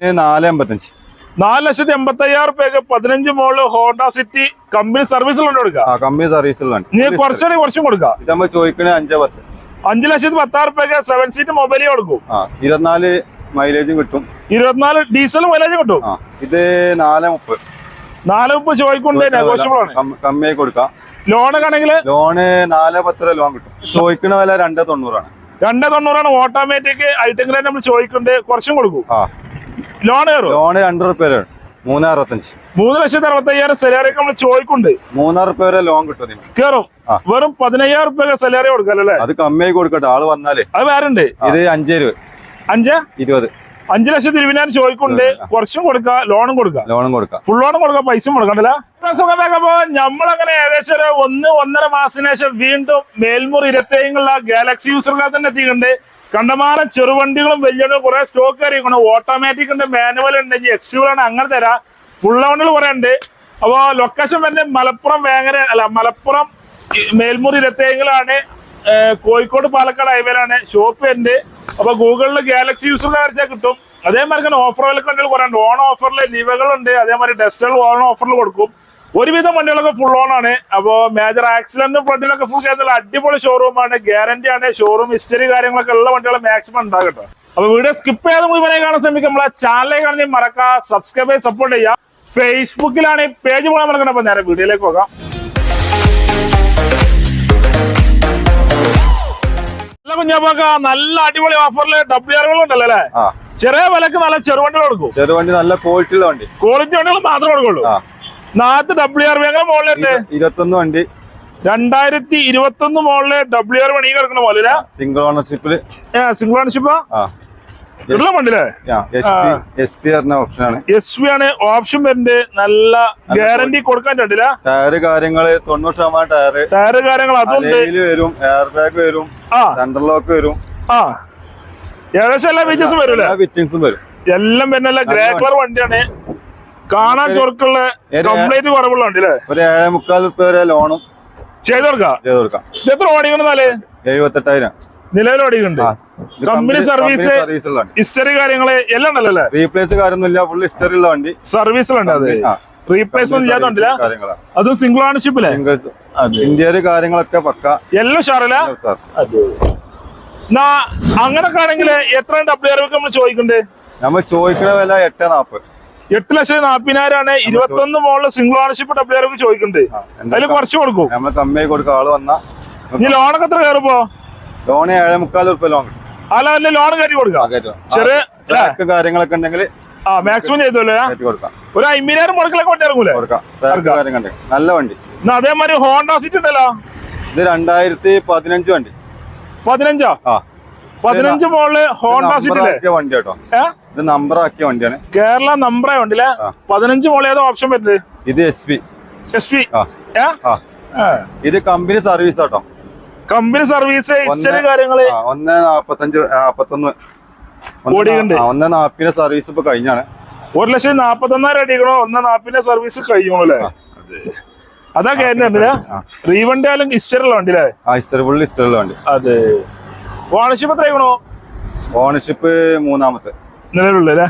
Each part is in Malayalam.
4,85. 4,85,000 15 മോള് ഹോണ്ട സിറ്റി കമ്പനി സർവീസിലുണ്ട് കൊടുക്കുക. കമ്പനി സർവീസിലാണ്. നീ കുറച്ചും കൊടുക്കുക. ഇതാകുമ്പോ ചോദിക്കണേ 5,10. 5,10,000 7 സീറ്റ് മൊബൈൽ കൊടുക്കും. 24 മൈലേജും കിട്ടും. 24 ഡീസൽ മൈലേജ് കിട്ടും. ഇത് 4,30. 4,30 ചോദിക്കൊണ്ട് നെഗോഷ്യബിൾ ആണ്. കമ്മിയായി കൊടുക്കാം. ലോണൊക്കെ ആണെങ്കിൽ ലോണ് 4,10 ലോൺ കിട്ടും. ചോദിക്കണ വില 2,90. 2,90 ഓട്ടോമാറ്റിക് ഐറ്റം നമ്മൾ ചോദിക്കുന്നുണ്ട്. കുറച്ചും കൊടുക്കും. ലോൺ കയറും. ലോണ് 2 റുപ്യ 3,65. 3,65,000 സാലറി നമ്മൾ ചോദിക്കുന്നുണ്ട്. 3 റുപ്യ വരെ ലോൺ കിട്ടും. കയറും. വെറും 15,000 സാലറി കൊടുക്കല്ലേ? അത് കമ്മിയായി കൊടുക്കട്ടെ. ആള് വന്നാലേ അത് വേറെ ഉണ്ട്. ഇത് 5,20. 5,20,000 ചോദിക്കുന്നുണ്ട്. കുറച്ചും കൊടുക്കുക. ലോണും കൊടുക്കാം. ഫുൾ ലോണും കൊടുക്കാം. പൈസ കൊടുക്കണ്ടല്ലോ. അപ്പൊ നമ്മളങ്ങനെ ഏകദേശം ഒരു 1-1.5 മാസത്തിന് ശേഷം വീണ്ടും മേൽമുറി 27 ഗാലക്സി യൂസർക്കാർ തന്നെ എത്തിയിട്ടുണ്ട്. കണ്ടമാനം ചെറുവണ്ടികളും വലിയ കുറെ സ്റ്റോക്ക് അറിയിക്കണം. ഓട്ടോമാറ്റിക് ഉണ്ട്, മാനുവൽ ഉണ്ട്, എക്സ്യൂൾ ആണ്, അങ്ങനെ തരാം. ഫുൾ ലോണുകൾ കുറെ ഉണ്ട്. അപ്പൊ ലൊക്കേഷൻ വരുന്നത് മലപ്പുറം മലപ്പുറം മേൽമുറി 27 കോഴിക്കോട് പാലക്കാട് ഹൈവേയിലാണ് ഷോപ്പ് ഉണ്ട്. അപ്പൊ ഗൂഗിളിൽ ഗാലക്സി യൂസറിനെ അടിച്ചാൽ കിട്ടും. അതേമാതിരി ഓഫർ വിലക്കണ്ടികൾ കുറെ ഉണ്ട്. ഓൺ ഓഫറിൽ ലിവകളുണ്ട്. അതേമാതിരി ഡസ്റ്റകൾ ഓൺ ഓഫറിൽ കൊടുക്കും. ഒരുവിധം വണ്ടികളൊക്കെ ഫുൾ ഓൺ ആണ്. അപ്പോ മേജർ ആക്സിഡന്റും ഫ്രണ്ടിലൊക്കെ ഫുൾ കേരളത്തിൽ അടിപൊളി ഷോറൂമാണ്. ഗ്യാരണ്ടി ആണ്. ഷോറൂം ഹിസ്റ്ററി കാര്യങ്ങളൊക്കെ ഉള്ള വണ്ടികൾ മാക്സിമം ഉണ്ടാകട്ടെ. അപ്പൊ വീഡിയോ സ്കിപ്പ് ചെയ്യാതെ മുഴുവനായി കാണാൻ ശ്രമിക്കും. നമ്മളെ ചാനലിലേക്ക് കാണുന്ന മറക്കാം, സബ്സ്ക്രൈബ് ചെയ്ത് സപ്പോർട്ട് ചെയ്യാം. ഫേസ്ബുക്കിലാണ് ഈ പേജ് പോകാൻ മറക്കണം. അപ്പൊ നേരെ വീഡിയോയിലേക്ക് പോകാം. കുഞ്ഞാപ്പാക്ക നല്ല അടിപൊളി ഓഫറിൽ WR ഉണ്ടല്ലോ അല്ലേ? ചെറിയ വിലക്ക് നല്ല ചെറുവണ്ടികൾ കൊടുക്കും. ചെറുവണ്ടി നല്ല ക്വാളിറ്റി വണ്ടി. ക്വാളിറ്റി വണ്ടികൾ മാത്രമേ കൊടുക്കുള്ളൂ. നാളത്തെ WR എങ്ങനെ മോളിലുണ്ട്? 21 വണ്ടി. 2021 മോളില് WR പണി കിടക്കണ പോലെ സിംഗിൾ ഓണർഷിപ്പില്. സിംഗിൾ ഓണർഷിപ്പ് ഉള്ള വണ്ടില്ലേ? SP ഓപ്ഷൻ ആണ്. SP ആണ് ഓപ്ഷൻ വരുന്നുണ്ട്. നല്ല ഗ്യാരണ്ടി കൊടുക്കാൻ പറ്റില്ല. ടയറ് കാര്യങ്ങള് 90% ടയറ് കാര്യങ്ങൾ അതുണ്ട്. വരും, എയർ ബാഗ് വരും, സെൻട്രൽ ലോക്ക് വരും. ഏകദേശം എല്ലാ ഫീച്ചേഴ്സും വരും. ഫിറ്റിംഗ്സും വരും. എല്ലാം പിന്നെ ഗ്രേ കളർ വണ്ടിയാണ്. കാണാൻ ചൊറുക്കുള്ള കംപ്ലീറ്റ് കുറവുള്ള വണ്ടി അല്ലേ? ഒരു 7,45 റുപ്യ വരെ ലോണും ചെയ്ത് കൊടുക്കാം. ഇത് എത്ര ഓടിക്കണെന്നാല്? 78,000 നിലവിൽ ഓടിക്കുന്നുണ്ട്. കമ്പനി സർവീസ് ഹിസ്റ്ററി കാര്യങ്ങള് എല്ലാം ഉണ്ടല്ലോ അല്ലേ? റീപ്ലേസ് കാര്യമൊന്നുമില്ല. ഫുൾ ഹിസ്റ്ററി ഉള്ള വണ്ടി സർവീസിലുണ്ട്. അത് റീപ്ലേസ് ഒന്നും ഇല്ലാത്തോണ്ടില്ല. അതും സിംഗിൾ ഓണർഷിപ്പില്ലേ? ഇന്ത്യയിലെ കാര്യങ്ങളൊക്കെ പക്ക എല്ലാം ഷാറില്ല. അങ്ങനൊക്കെ ആണെങ്കിൽ എത്ര WR നമ്മൾ ചോദിക്കണ്ടേ? നമ്മൾ ചോദിക്കുന്ന വില 8,40. 8,40,000 21 മോളില് സിംഗിൾ ഓണർഷിപ്പ് WR ചോദിക്കണ്ടേ? അതിൽ കുറച്ച് കൊടുക്കും. നമ്മൾ കമ്മിയായി കൊടുക്കുക. ആള് വന്നാ ഇനി ലോണൊക്കെ എത്ര കയറുമ്പോ? ലോണ് 7,45 റുപ്യ ലോൺ കിട്ടും. അല്ല ലോൺ കയറ്റി കൊടുക്കാം. ചെറിയ കാര്യങ്ങളൊക്കെ ഉണ്ടെങ്കിൽ മാക്സിമം ചെയ്തോല്ലേ? ഒരു 50,000 മുടക്കിലൊക്കെ വണ്ടി ഇറങ്ങൂലേ? നല്ല വണ്ടി. അതേമാതിരി ഹോണ്ട സിറ്റി ഉണ്ടല്ലോ. ഇത് 2015 വണ്ടി. 15 മോളില് ഹോണ്ട സിറ്റി വണ്ടി കേട്ടോ. ഇത് നമ്പർ ആക്കിയ വണ്ടിയാണ്. കേരള നമ്പറായ വണ്ടിയില്ലേ? 15 മോളിൽ ഏതോ ഓപ്ഷൻ വരുന്നത്? ഇത് SP. ഇത് കമ്പനി സർവീസ് കേട്ടോ. കമ്പനി സർവീസ് ഹിസ്റ്ററി കാര്യങ്ങള് 1,45 41 1,40 സർവീസ് ഇപ്പൊ കഴിഞ്ഞാണ്. 1,41,000 അടിക്കണോ? 1,40 സർവീസ് കഴിയണല്ലേ? അതാ കേരള റീവണ്ടി ആയാലും ഹിസ്റ്ററി ഉള്ള വണ്ടി അല്ലേ? ഫുൾ ഹിസ്റ്ററി ഉള്ള വണ്ടി. അതെ. ഓണർഷിപ്പ് എത്ര ആയിക്കണോ? ഓണർഷിപ്പ് 3ാമത്തെ നിലവിലുള്ളല്ലേ?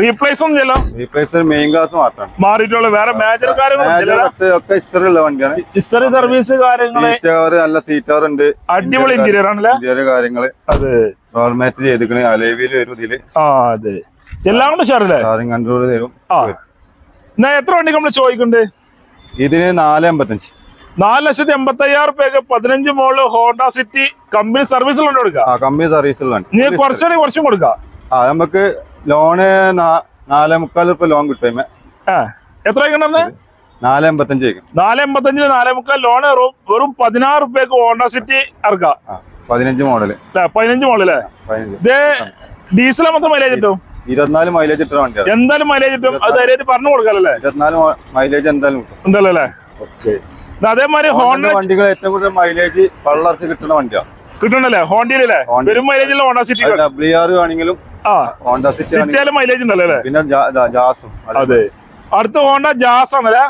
റീപ്ലേസ് ഒന്നും ചെയ്യല്ലോ. റീപ്ലേസ് മെയിൻ ക്ലാസ് മാത്രമാണ് മാറിയിട്ടുള്ള. വേറെ മേജർ കാര്യങ്ങളൊക്കെ ഹിസ്റ്ററി ഉള്ള വണ്ടിയാണ്. ഹിസ്റ്ററി സർവീസ് കാര്യങ്ങള് നല്ല സീറ്റർ ഉണ്ട്. അടിപൊളി ഇന്റീരിയർ ആണല്ലേ? ഇന്റീരിയർ കാര്യങ്ങള് അതെ. റോൾമാറ്റ് ചെയ്തിരിക്കണ അലേവില് വരും ഇതില്. അതെ. എല്ലാം കൊണ്ട് ഷാറല്ലേ? കൺട്രോൾ തരും. എന്നാ എത്ര വണ്ടി നമ്മള് ചോദിക്കണ്ടേ? ഇതിന് 4,85. 4,85,000 15 മോള് ഹോണ്ട സിറ്റി കമ്പനി സർവീസിലുണ്ട് കൊടുക്കുക. കമ്പനി സർവീസിലാണ്. നീ കുറച്ചും കൊടുക്കാം. നമുക്ക് ലോണ് 4,45 റുപ്യ ലോൺ കിട്ടും. എത്ര 4,85. 4,85 4,45 ലോൺ വെറും 16 റുപ്യക്ക് ഹോണ്ട സിറ്റി ഇറക്കാം. 15 മോഡല് 15 മോഡലേ. ഇത് ഡീസൽ മൊത്തം മൈലേജ് കിട്ടും. 24 മൈലേജ് കിട്ടുന്ന വണ്ടിയാണ്. എന്തായാലും മൈലേജ് കിട്ടും. അത് ധൈര്യമായിട്ട് പറഞ്ഞു കൊടുക്കാല്ലേ? 24 മൈലേജ് എന്തായാലും ഉണ്ടല്ലോ അല്ലേ? അതേമാതിരി ഹോണ്ട വണ്ടികൾ ഏറ്റവും കൂടുതൽ മൈലേജ് പള്ളർച്ച് കിട്ടുന്ന വണ്ടിയാണ്. കിട്ടണല്ലേ? ഹോണ്ടയിലല്ലേ? വരും മൈലേജിൽ ഹോണ്ട സിറ്റി WR ആണെങ്കിലും ഹോണ്ട സിറ്റി മൈലേജ് ഉണ്ടല്ലോ അല്ലേ? പിന്നെ ജാസും. അതെ. അടുത്ത ഹോണ്ട ജാസ് ആണല്ലേ?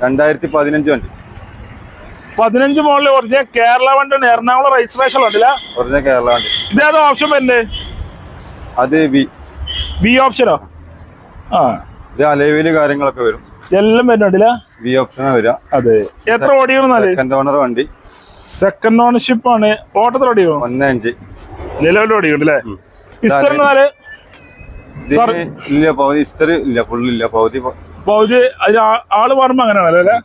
2015 വണ്ടി. 15 മോളില് കുറച്ച് കേരള വണ്ടിയാണ്. എറണാകുളം രജിസ്ട്രേഷൻ ഉണ്ടല്ലേ? കേരള വണ്ടി. ഇതേതോ ഓപ്ഷൻ വരുന്നത്? അത് വി ഓപ്ഷനോ? ആ ഇത് അലവില് കാര്യങ്ങളൊക്കെ വരും. എല്ലാം വരുന്നുണ്ടല്ലേ? വി ഓപ്ഷനാ വരിക. അതെ. എത്ര ഓടിക്കണമെന്നാല്? സെക്കൻഡ് ഓണർ വണ്ടി. സെക്കൻഡ് ഓണർഷിപ്പ് ആണ്. ഓട്ടത്തിൽ ഓടിക്കണം? 1.5 നിലവിൽ ഓടിക്കണ്ടല്ലേ? ഇല്ല പകുതി ഹിസ്റ്ററി ഇല്ല, ഫുള്ളില്ല, പകുതി ആള് പറയുമ്പോ അങ്ങനെയാണല്ലേ?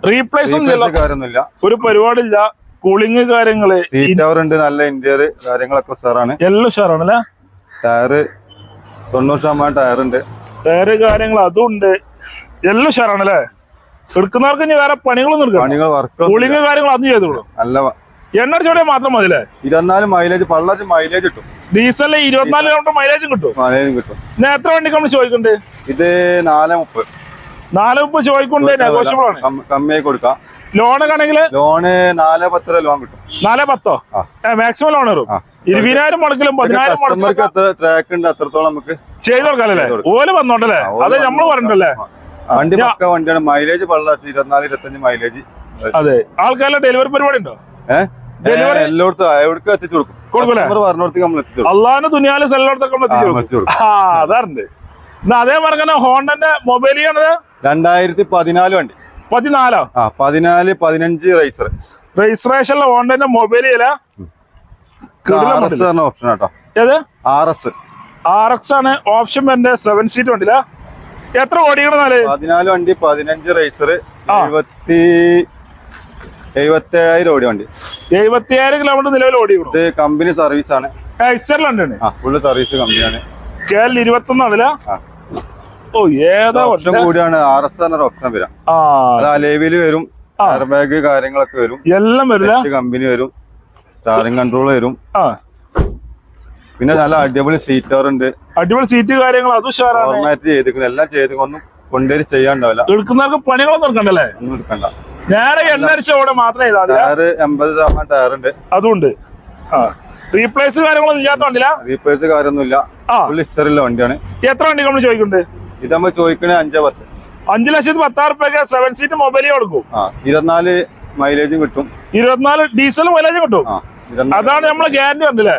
റീപ്ലേസ് കാര്യമൊന്നുമില്ല, ഒരു പരിപാടിയില്ല. കൂളിംഗ് കാര്യങ്ങള്, സീറ്റ് കവർ ഉണ്ട്, നല്ല ഇന്റീരിയർ കാര്യങ്ങളൊക്കെ ഉഷാറാണ്. എല്ലാം ഉഷാറാണല്ലേ? ടയറ് 90% ടയർ ഉണ്ട്. ടയറ് കാര്യങ്ങൾ അതും ഉണ്ട്, എല്ലാം ഉഷാറാണല്ലേ? എടുക്കുന്നവർക്ക് ഇനി വേറെ പണികളൊന്നും എടുക്കാം. കൂളിംഗ് കാര്യങ്ങൾ അതും ചെയ്തോളൂ. നല്ല എണ്ണ അടിച്ചോടെ മാത്രം മതില്ലേ? 24 മൈലേജ്, പള്ളച്ച് മൈലേജ് കിട്ടും. ഡീസലിൽ 24 കിലോമീറ്റർ മൈലേജും കിട്ടും. പിന്നെ എത്ര വണ്ടിക്ക് നമ്മൾ ചോദിക്കണ്ടേ? ഇത് 4.30. 4.30 ചോദിക്കണ്ടേ? നെഗോഷ്യബിൾ ആണ്, കമ്മിയായി കൊടുക്കാം. ലോണൊക്കെ ആണെങ്കിൽ ലോണ് 4.10 ലോൺ കിട്ടും. 4.10 മാക്സിമം ലോൺ വരും. 20,000 മുടക്കിലും 10,000 ട്രാക്ക് ഉണ്ട്, അത്രത്തോളം നമുക്ക് ചെയ്ത് കൊടുക്കാല്ലേ? ഓല് വന്നോണ്ടല്ലേ? അത് നമ്മൾ പറഞ്ഞിട്ടല്ലേ? വണ്ടി പക്ക വണ്ടിയാണ്. മൈലേജ് പള്ളച്ച് 24-25 മൈലേജ്. അതെ. ആൾക്കാരുടെ ഡെലിവറി പരിപാടി ഉണ്ടോ? എല്ലായിടത്തും എവിടേക്കും എത്തിച്ചു കൊടുക്കും. പറഞ്ഞോടത്തേക്ക് നമ്മൾ എത്തിച്ചു. അള്ളാന്റെ ദുനിയാല് സ്ഥലത്തൊക്കെ അതാറുണ്ട്. അതേ പറഞ്ഞ ഹോണ്ടന്റെ മൊബൈൽ 2014 വണ്ടി. 14 15 റൈസർ രജിസ്ട്രേഷനിലെ ഹോണ്ടന്റെ മൊബൈൽ ഓപ്ഷൻ കേട്ടോ. ഏത്? RX ആണ് ഓപ്ഷൻ. എന്റെ 7 സീറ്റ് വണ്ടിയില്ല. എത്ര ഓടിക്കണെന്നാല്? 14 വണ്ടി, 15 റൈസർ, 77,000 ഓടി വണ്ടി. 77,000 കിലോമീറ്റർ നിലവിൽ ഓടിക്കണം. ഇത് കമ്പനി സർവീസ് ആണ്. ഹിസ്റ്ററിലുണ്ട്, ഫുള്ള് സർവീസ് കമ്പനിയാണ്. KL 21 ആണല്ലേ? ഓ ഏതാ ഓപ്ഷൻ കൂടിയാണ്. RS എന്നൊരു ഓപ്ഷൻ വരാം. അത് അലേവില് വരും, എയർ ബാഗ് കാര്യങ്ങളൊക്കെ വരും, എല്ലാം വരും. കമ്പനി വരും, സ്റ്റാറിംഗ് കൺട്രോൾ വരും. പിന്നെ നല്ല അടിപൊളി സീറ്റ് കവർ ഉണ്ട്, അടിപൊളി സീറ്റ് കാര്യങ്ങൾ അത് ഫോർമാറ്റ് ചെയ്തിരിക്കുന്നു, എല്ലാം ചെയ്തൊന്നും കൊണ്ടുവരും ചെയ്യാണ്ടാവില്ല. എടുക്കുന്നവർക്ക് പണികളൊന്നും എടുക്കണ്ടല്ലേ? ഒന്നും എടുക്കണ്ട. നേരെ എണ്ണ അടിച്ചോടെ മാത്രമേ. ടയർ 80% ടയർ ഉണ്ട്, അതുണ്ട്. റീപ്ലേസ് കാര്യങ്ങളൊന്നും ഇല്ലാത്ത വണ്ടിയില്ല? റീപ്ലേസ് കാര്യമൊന്നുമില്ല, ഫുൾ ഹിസ്റ്ററിയുള്ള വണ്ടിയാണ്. എത്ര വണ്ടി നമ്മൾ ചോദിക്കുന്നുണ്ട്? ഇത് നമ്മൾ ചോദിക്കണേ 5.10. 5,10,000 7 സീറ്റ് മൊബൈൽ കൊടുക്കും. 24 മൈലേജും കിട്ടും. 24 ഡീസൽ മൈലേജും കിട്ടും. അതാണ് നമ്മളെ ഗ്യാരണ്ടി ഉണ്ടല്ലേ?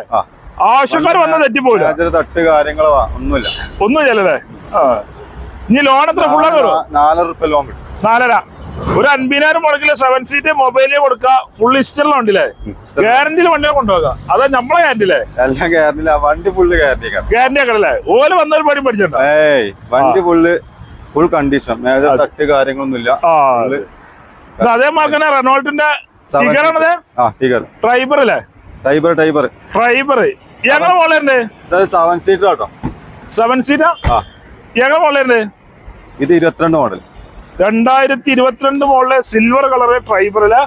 ആവശ്യക്കാർ വന്ന് തെറ്റിപ്പോയില്ല. തട്ട് കാര്യങ്ങളോ ഒന്നുമില്ല, ഒന്നും ചെല്ലല്ലേ? ഇനി ലോൺ എത്ര? ഫുള്ള് 4 റുപ്യ ലോൺ കിട്ടും. 4.5. ഒരു 50,000 മുടക്കില് 7 സീറ്റ് മൊബൈലിൽ കൊടുക്കുക. ഫുൾ ഹിസ്റ്ററിലെ വണ്ടിയില്ലേ? ഗ്യാരണ്ടിയിൽ വണ്ടിയെ കൊണ്ടുപോകാം. അതാ നമ്മളെ ഗ്യാരണ്ടിയില്ലേ? എല്ലാം ഗ്യാരണ്ടിയില്ല, വണ്ടി ഫുള്ള് ഗ്യാരണ്ടി ആക്കണല്ലേ? ഓല് വന്നൊരു പണി പഠിച്ചിട്ടുണ്ടോ? വണ്ടി ഫുൾ കണ്ടീഷൻ, തട്ട് കാര്യങ്ങളൊന്നുമില്ല. അതേമാതിരി റെനോൾട്ടിന്റെ ട്രൈബർ അല്ലേ? ട്രൈബർ ഞങ്ങളെ മോളുണ്ട്. 7 സീറ്റർ കേട്ടോ. 7 സീറ്റാ? ഞങ്ങളെ മോളുണ്ട്. ഇത് 22 model, 2022 model, silver colour tribal അല്ലേ?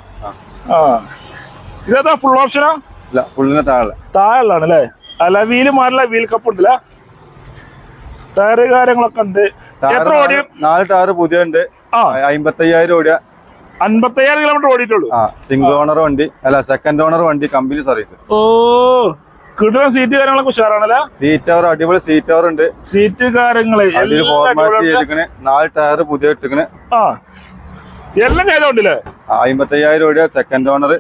ഇതേതാ? ഫുൾ ഓപ്ഷനാ? ഫുള്ളിന് താഴെയാണ് അല്ലേ? അല്ല വീല് മാറില്ല, വീൽ കപ്പ് ഉണ്ടല്ലേ? ടയറ് കാര്യങ്ങളൊക്കെ ഉണ്ട്. എത്ര ഓടി? 4 ടയർ പുതിയ ഉണ്ട്. 55,000 ഓടിയ. 55,000 കിലോമീറ്റർ ഓടിയിട്ടുള്ളൂ. സിംഗിൾ ഓണർ വണ്ടി, അല്ല സെക്കൻഡ് ഓണർ വണ്ടി, കമ്പനി സർവീസ്. ഓ കിട്ടുന്ന സീറ്റ് കാര്യങ്ങളൊക്കെ ഉഷാറാണല്ലേ? സീറ്റ് കവർ അടിപൊളി സീറ്റ് കവർ ഉണ്ട്. സീറ്റ് കാര്യങ്ങള് ഫോർമാറ്റ് ചെയ്തിരിക്കണ്. 4 ടയർ പുതിയ ഇട്ടിക്കണ്. എല്ലാം ചെയ്തോണ്ടില്ലേ? 55,000 ഓടിയ, സെക്കൻഡ് ഓണർ,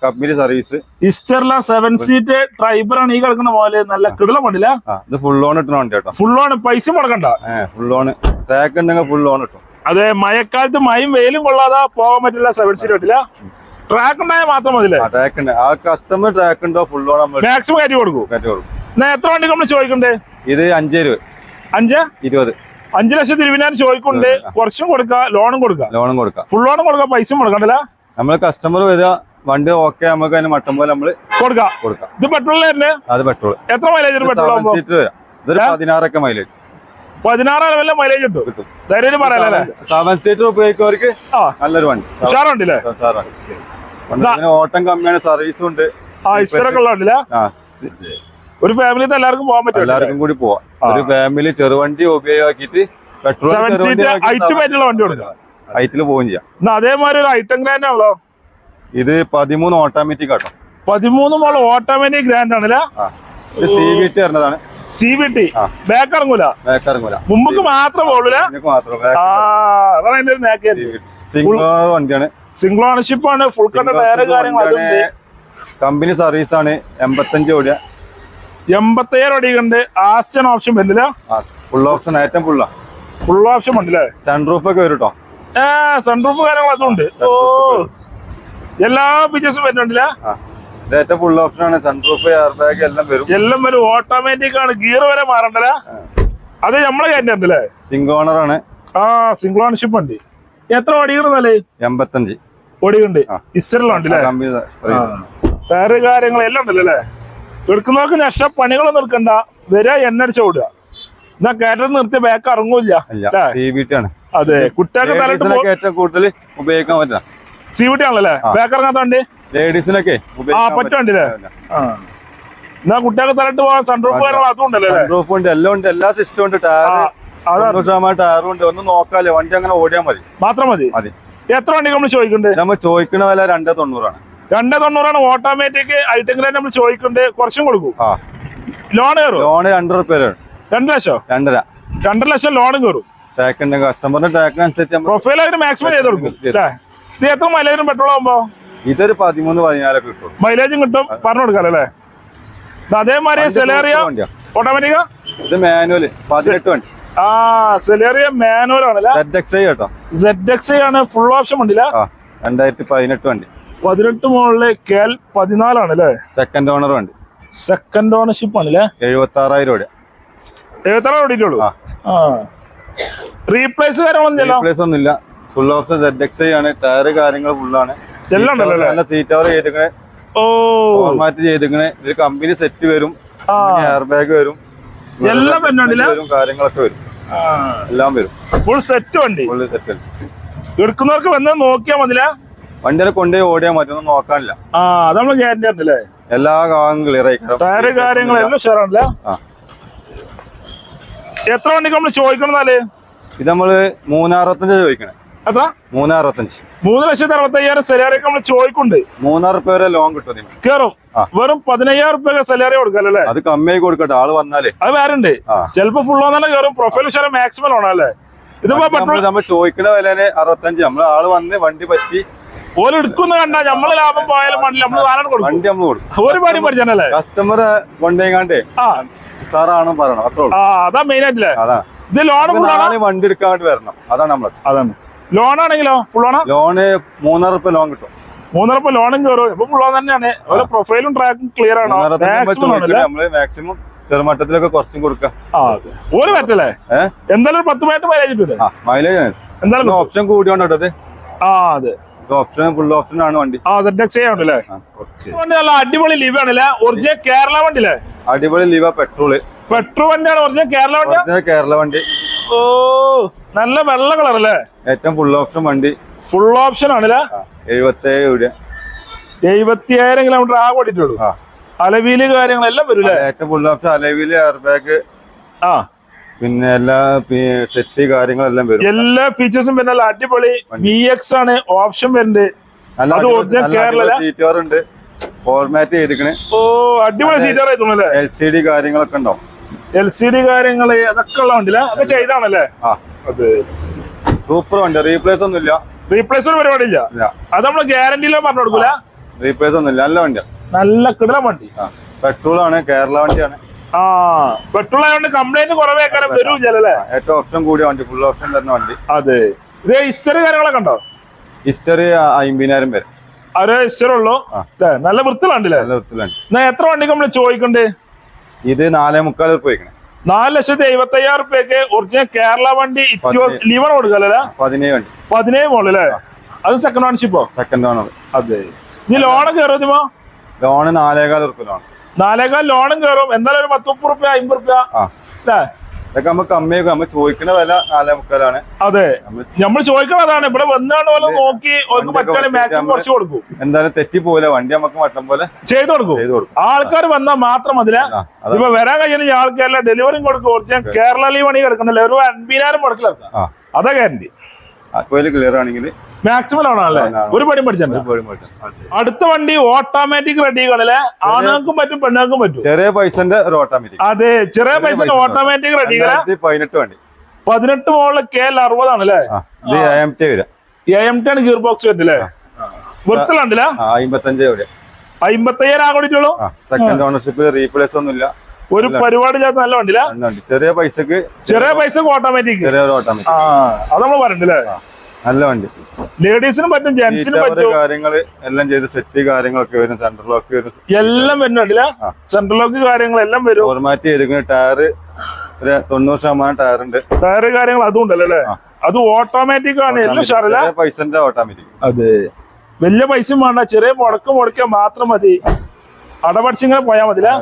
കമ്പനി സർവീസ്. ഇസ്റ്റർല 7 സീറ്റ് ട്രൈബർ ആണ് ഈ കിടക്കുന്ന പോലെ. നല്ല കിടല വണ്ടില്ല. ഇത് ഫുൾ ഓൺ ഇട്ടണ വണ്ടി കേട്ടോ. ഫുൾ ഓൺ, പൈസ മുടക്കണ്ട. ഫുൾ ഓൺ, ട്രാക്ക് ഉണ്ടെങ്കിൽ ഫുൾ ഓൺ ഇട്ടും. അതെ, മഴക്കാലത്ത് മഴയും വെയിലും കൊള്ളാതെ പോകാൻ പറ്റില്ല 7 സീറ്റ് പറ്റില്ല. ട്രാക്ക് ഉണ്ടായാൽ മാത്രം മതില്ലേ? ട്രാക്ക് ഉണ്ട്. ആ കസ്റ്റമർ ട്രാക്ക് ഉണ്ടോ ഫുൾ ഓൺ മാക്സിമം കയറ്റി കൊടുക്കും. എത്ര വണ്ടി നമ്മൾ ചോദിക്കണ്ടേ? ഇത് 5 20. 5,20,000 ചോദിക്കുന്നുണ്ട്. കുറച്ചും കൊടുക്കാം, ലോണും കൊടുക്കാം. ഫുൾ ലോണും കൊടുക്കാം, പൈസ മുടക്കണ്ടല്ല. നമ്മള് കസ്റ്റമർ വരിക, വണ്ടി ഓക്കെ, നമുക്ക് അതിന് മട്ടം പോലെ നമ്മള് കൊടുക്കാം. ഇത് പെട്രോളിന്? അത് പെട്രോൾ. എത്ര മൈലേജ്? പെട്രോൾ സീറ്റ് വരാം. ഇതൊരു 16 മൈലേജ്. 16 വല്ല മൈലേജ് കിട്ടും. ധൈര്യം പറയാല്ലേ? 7 സീറ്റർ ഉപയോഗിക്കുന്നവർക്ക് നല്ലൊരു വണ്ടി. ഉഷാറുണ്ടല്ലേ? ഓട്ടം കമ്മിയാണ്, സർവീസും ഉണ്ട്. ഒരു ഫാമിലിത്തെ എല്ലാവർക്കും പോകാൻ പറ്റും. എല്ലാവർക്കും കൂടി പോവാം. ഒരു ഫാമിലി ചെറുവണ്ടി ഉപയോഗിച്ചിട്ട് പെട്രോൾ വണ്ടി കൊടുക്കാം. ഹൈറ്റിൽ പോവുകയും ചെയ്യാം. അതേമാതിരി ഒരു ഐറ്റം ഗ്രാൻഡ് ആണല്ലോ ഇത്. 13 ഓട്ടോമാറ്റിക് ആട്ടോ. 13 മോൾ ഓട്ടോമാറ്റിക് ഗ്രാൻഡ് ആണല്ലേ? CVT വരുന്നതാണ്. CVT ബാക്ക് ഇറങ്ങൂല, മുമ്പ് മാത്രം പോളൂല. സിംഗിൾ വണ്ടിയാണ്, സിംഗിൾ ഓണർഷിപ്പ് ആണ്, ഫുൾ കണ്ട ടയർ കാര്യങ്ങൾ. കമ്പനി സർവീസ് ആണ്. 85 ഓടിയ. 85,000 ഓടിയുണ്ട്. ആസ്റ്റൺ ഓപ്ഷൻ വരുന്നില്ല. Full option item full option ഉണ്ടല്ലേ. സൺറൂഫ് ഒക്കെ വരും കേട്ടോ. സൺറൂഫ് കാര്യങ്ങൾ അതുണ്ട്. ഓ എല്ലാ ഫീച്ചേഴ്സും വരുന്നുണ്ടല്ലേ. ഏറ്റവും ഫുൾ ഓപ്ഷൻ ആണ്. സൺറൂഫ് എയർ ബാഗ് എല്ലാം വരും. ഓട്ടോമാറ്റിക് ആണ്. ഗിയർ വരെ മാറണ്ടല്ലേ. അത് നമ്മളെ കയറ്റല്ലേ. സിംഗിൾ ഓണർ ആണ്. സിംഗിൾ ഓണർഷിപ്പ് ഉണ്ട്. എത്ര ഓടിക്കണല്ലേ? 85 ഓടിയുണ്ട്. ഇസ്റ്ററിലുണ്ടല്ലേ. ടയറ് കാര്യങ്ങളെല്ലാം ഉണ്ടല്ലോ അല്ലേ. എടുക്കുന്നവർക്ക് നഷ്ട പണികളൊന്നും എടുക്കണ്ട. വരിക എണ്ണ അടിച്ച ഓടുക. എന്നാ കയറ്റം നിർത്തിയ ബാക്ക് ഇറങ്ങൂല്ല. അതെ കുട്ടികൾക്ക് കൂടുതൽ ഉപയോഗിക്കാൻ പറ്റില്ല. CVT ആണല്ലേ ബാക്ക് ഇറങ്ങാത്ത വണ്ടി. ലേഡീസിനൊക്കെ പറ്റുണ്ടല്ലേ. എന്നാ കുട്ടികൾക്ക് തലട്ട് പോകാൻ സൺറൂഫ് കാര്യങ്ങൾ അതും ഉണ്ടല്ലേ. സൺറൂഫ് ഉണ്ട്, എല്ലാം ഉണ്ട്, എല്ലാ സിസ്റ്റം ഉണ്ട്. ടയറും ഉണ്ട്. ഒന്നും നോക്കാല്ലേ, വണ്ടി അങ്ങനെ ഓടിയാൽ മതി. മാത്രം മതി. എത്ര വണ്ടി നമ്മൾ ചോദിക്കണ്ടേ? നമ്മൾ ചോദിക്കണ വില 290 290 ഓട്ടോമാറ്റിക് ഐറ്റങ്ങൾ നമ്മൾ ചോദിക്കണ്ടേ. കുറച്ചും കൊടുക്കും. ലോൺ കയറും. ലോണ് 2 രൂപ 2 ലക്ഷം 2.5 ലക്ഷം ലോണും കയറും. കസ്റ്റമറിന്റെ ടാക്കിനനുസരിച്ച് പ്രൊഫൈലായിട്ട് മാക്സിമം ചെയ്ത് കൊടുക്കും. ഇത് എത്ര മൈലേജും പെട്രോൾ ആകുമ്പോ? ഇതൊരു 13-14 കിട്ടും. മൈലേജും കിട്ടും. പറഞ്ഞു കൊടുക്കാല്ലോ അല്ലേ. അതേമാതിരി സെലേറിയ ഓട്ടോമാറ്റിക്കാ. ഇത് മാനുവൽ 18 വണ്ടി. സെലേറിയ മാനുവൽ ആണല്ലേ. ZXi കേട്ടോ. ZXi ആണ്. ഫുൾ ഓപ്ഷൻ വണ്ടിയില്ല. 2018 വണ്ടി. 18 മോളില് KL 14 ആണല്ലേ. സെക്കൻഡ് ഓണർ വണ്ടി. സെക്കൻഡ് ഓണർഷിപ്പ് ആണല്ലേ. 76,000 ഓടിയ. 76 ഓടിയിട്ടുള്ളൂ. റീപ്ലേസ് റീപ്ലേസ് ഒന്നുമില്ല. ഫുൾ ഓപ്ഷൻ ZXi ആണ്. ടയറ് കാര്യങ്ങൾ ഫുള്ളാണ്. നല്ല സീറ്റ് കവർ ചെയ്തിക്കണേ. ഫോർമാറ്റ് ചെയ്തിക്കണേ. ഒരു കമ്പനി സെറ്റ് വരും. എയർ ബാഗ് വരും. എല്ലാം കാര്യങ്ങളൊക്കെ വരും. എല്ലാം വരും. ഫുൾ സെറ്റ് വണ്ടി. Full set. എടുക്കുന്നവർക്ക് വന്ന് നോക്കിയാ മതില്ല. വണ്ടിയെ കൊണ്ടുപോയി ഓടിയാൽ മതി. ഒന്നും നോക്കാനില്ല. അത് നമ്മള് ഗ്യാരണ്ടി ആണല്ലേ. എല്ലാ ഭാഗവും ക്ലിയർ ആയിക്കണം. ടയറ് കാര്യങ്ങളെല്ലാം ഷെയറാണല്ലേ. എത്ര വണ്ടിക്ക് നമ്മള് ചോദിക്കണമെന്നാല്? ഇത് നമ്മള് 365 ചോദിക്കണേ. എത്ര? 365. 3,65,000 സെലാറിയൊക്കെ നമ്മള് ചോദിക്കുന്നുണ്ട്. 3,000 രൂപ വരെ ലോൺ കിട്ടും. കേറും. വെറും 15,000 രൂപ സെലാറി കൊടുക്കല്ലേ. അത് കമ്മിയായി കൊടുക്കട്ടെ. ആള് വന്നാലേ അത് വേറെ ഉണ്ട്. ചിലപ്പോ ഫുൾ ഓൺ തന്നെ കയറും. പ്രൊഫൈൽ ഷെയർ മാക്സിമം ആണല്ലേ. ഇതിപ്പോ നമ്മൾ ചോദിക്കണ വില 65. നമ്മള് ആള് വന്ന് വണ്ടി പറ്റി ഓര് എടുക്കുന്ന കണ്ടാ നമ്മള് ലാഭം പോയാലും വണ്ടി നമ്മള് വണ്ടി നമ്മൾ കൊടുക്കും. ഒരു പണി പഠിച്ചല്ലേ. കസ്റ്റമർ കൊണ്ടേക്കാണ്ടേ സാറാണ് പറയണം. അത്രേ ഉള്ളൂ. അതാ മെയിൻ ആയിട്ടില്ലേ. ഇത് ലോൺ വണ്ടി എടുക്കാൻ വേണ്ടി വരണം. അതാണ് നമ്മള്. അതാണ് ലോൺ ആണെങ്കിലോ ഫുൾ ഓണ ലോണ് 3,000 രൂപ ലോൺ കിട്ടും. 3,000 രൂപ ലോണും കയറും. ഇപ്പൊ ഫുൾ ഓൺ തന്നെയാണ്. ഓരോ പ്രൊഫൈലും ട്രാക്കും ക്ലിയർ ആണ്. നമ്മള് മാക്സിമം ചെറുമട്ടത്തിലൊക്കെ കുറച്ചും കൊടുക്കാം. ഒരു പറ്റല്ലേ. എന്തായാലും 10 മിനിറ്റ് മൈലേജ് കിട്ടൂലേ. മൈലേജ് എന്തായാലും ഓപ്ഷൻ കൂടിയോണ്ടത്. അതെ ഓപ്ഷൻ ഫുൾ ഓപ്ഷൻ ആണ് വണ്ടി. ZXi ആണല്ലേ. നല്ല അടിപൊളി ലീവ് ആണല്ലേ. ഒറിജിനൽ കേരള വണ്ടി അല്ലേ. അടിപൊളി ലീവ്. പെട്രോൾ വണ്ടിയാണ്. ഒറിജിനൽ കേരള വണ്ടി. കേരള വണ്ടി. നല്ല വെള്ള കളർ അല്ലേ. ഏറ്റവും ഫുൾ ഓപ്ഷൻ വണ്ടി. ഫുൾ ഓപ്ഷൻ ആണല്ലേ. 77 70,000 കിലോമീറ്റർ ആകെ ഓടിയിട്ടുള്ളൂ. അലവീല് കാര്യങ്ങളെല്ലാം വരൂല്ലേ. ഏറ്റവും ഫുൾ ഓപ്ഷൻ അലവീല് എയർ ബാഗ് പിന്നെ എല്ലാ സെറ്റ് കാര്യങ്ങളെല്ലാം വരും. എല്ലാ ഫീച്ചേഴ്സും പിന്നെ നല്ല അടിപൊളി VX ആണ് ഓപ്ഷൻ വരുന്നുണ്ട്. സീറ്റ് കവർ ഉണ്ട്. ഫോർമാറ്റ് ചെയ്തിക്കണേ. അടിപൊളി സീറ്റ് കവർ ആയിരുന്നു. LCD കാര്യങ്ങളൊക്കെ ഉണ്ടാവും. LCD കാര്യങ്ങള് അതൊക്കെ ഉള്ള വണ്ടിയില്ല. അതൊക്കെ ചെയ്താണല്ലേ. സൂപ്പർ വണ്ടി. റീപ്ലേസ് ഒന്നും ഇല്ല. റീപ്ലേസ് പരിപാടി ഇല്ല. അത് നമ്മള് ഗ്യാരണ്ടിയിലോ പറഞ്ഞു കൊടുക്കൂല. റീപ്ലേസ് ഒന്നും ഇല്ല. നല്ല വണ്ടിയാ. നല്ല കിടല വണ്ടി. പെട്രോൾ ആണ്. കേരള വണ്ടിയാണ്. പെട്രോൾ ആയതുകൊണ്ട് കംപ്ലൈന്റ് കുറവേ വരൂല്ലേ. ഏറ്റവും ഓപ്ഷൻ കൂടിയ വണ്ടി. ഫുൾ ഓപ്ഷൻ തന്നെ വണ്ടി. അതെ. ഇത് ഹിസ്റ്ററി കാര്യങ്ങളൊക്കെ ഉണ്ടോ? ഹിസ്റ്ററി 50,000 വരെ. അവരെ ഹിസ്റ്ററി ഉള്ളൂ. നല്ല വൃത്തിലുണ്ടല്ലേ. നല്ല വൃത്തിലുണ്ട്. എത്ര വണ്ടിക്ക് നമ്മള് ചോദിക്കണ്ടേ? ഇത് 4,300,000 രൂപ വയ്ക്കണേ. 4,75,000 രൂപയ്ക്ക് ഒറിജിനൽ കേരള വണ്ടി ലീവർ കൊടുക്കല്ലേ. 17 വണ്ടി. 17 മോളല്ലേ. അത് സെക്കൻഡ് ഓണർഷിപ്പോ? Second owner. അതെ. ഇനി ലോണൊക്കെ കയറുമോ? Loan 4,400 loan. 4,400 ലോണും കയറും. എന്തായാലും ഒരു 10-30 രൂപ 50 രൂപ ഇതൊക്കെ നമുക്ക് കമ്മിയാക്കും. നമ്മൾ ചോദിക്കുന്ന വില 4,300,000. അതെ. നമ്മൾ ചോദിക്കണതാണ്. ഇവിടെ വന്നാണ് പോലെ നോക്കി മാക്സിമം കുറച്ച് കൊടുക്കും. എന്തായാലും തെറ്റി പോലെ വണ്ടി നമുക്ക് മട്ടം പോലെ ചെയ്തു കൊടുക്കും. ആൾക്കാർ വന്നാൽ മാത്രം മതില. ഇപ്പൊ വരാൻ കഴിയുന്ന ആൾക്കാരെല്ലാം ഡെലിവറിയും കൊടുക്കും. ഒറിജിനൽ കേരള ലീവ് ആണെങ്കിൽ കിടക്കണല്ലേ. ഒരു 50,000 മുടക്കിലെടുക്കാം. അതാ ഗ്യാരണ്ടി. ക്ലിയർ ആണെങ്കിൽ മാക്സിമം ആണല്ലേ. ഒരു പടി പഠിച്ചിട്ടുണ്ട്. അടുത്ത വണ്ടി ഓട്ടോമാറ്റിക് റെഡി ആണല്ലേ. ആണുങ്ങൾക്കും പറ്റും പെണ്ണുങ്ങൾക്കും പറ്റും. ചെറിയ പൈസന്റെ ഓട്ടോമാറ്റിക്. അതെ. ചെറിയ പൈസ ഓട്ടോമാറ്റിക് റെഡി. 18 വണ്ടി. 18 മോളില് KL 60 ആണല്ലേ. AMT ആണ് ഗിയർ ബോക്സ് വരുന്നില്ലേ. വൃത്തിലുണ്ടല്ലേ. 55 55,000 ആകോടിട്ടുള്ളൂ. Second ownership. റീപ്ലേസ് ഒന്നും ഇല്ല. ഒരു പരിപാടി ഇല്ലാത്ത നല്ല വണ്ടിയില്ല. ചെറിയ പൈസക്ക് ഓട്ടോമാറ്റിക്. ഓട്ടോമാറ്റിക് അത് നമ്മൾ പറഞ്ഞില്ലേ, നല്ല വണ്ടി. ലേഡീസിനും പറ്റും ജെന്റ്സിനും പറ്റും. കാര്യങ്ങള് എല്ലാം ചെയ്ത് സെറ്റ് കാര്യങ്ങളൊക്കെ വരും. സെൻട്രൽ ലോക്ക് വരും, എല്ലാം വരുന്നുണ്ടല്ല. സെൻട്രൽ ലോക്ക് കാര്യങ്ങളെല്ലാം വരും. ഫോർമാറ്റ് ചെയ്തിരിക്കുന്ന ടയർ 90% ടയർ ഉണ്ട്. ടയർ കാര്യങ്ങൾ അതും ഉണ്ടല്ലേ. അത് ഓട്ടോമാറ്റിക് ആണ്. എല്ലാം ഉഷാറല്ല. പൈസന്റെ ഓട്ടോമാറ്റിക്. അതെ, വലിയ പൈസയും വേണ്ട, ചെറിയ മുടക്കാൻ മാത്രം മതി. അടപടിച്ചിങ്ങനെ പോയാൽ മതില്ല.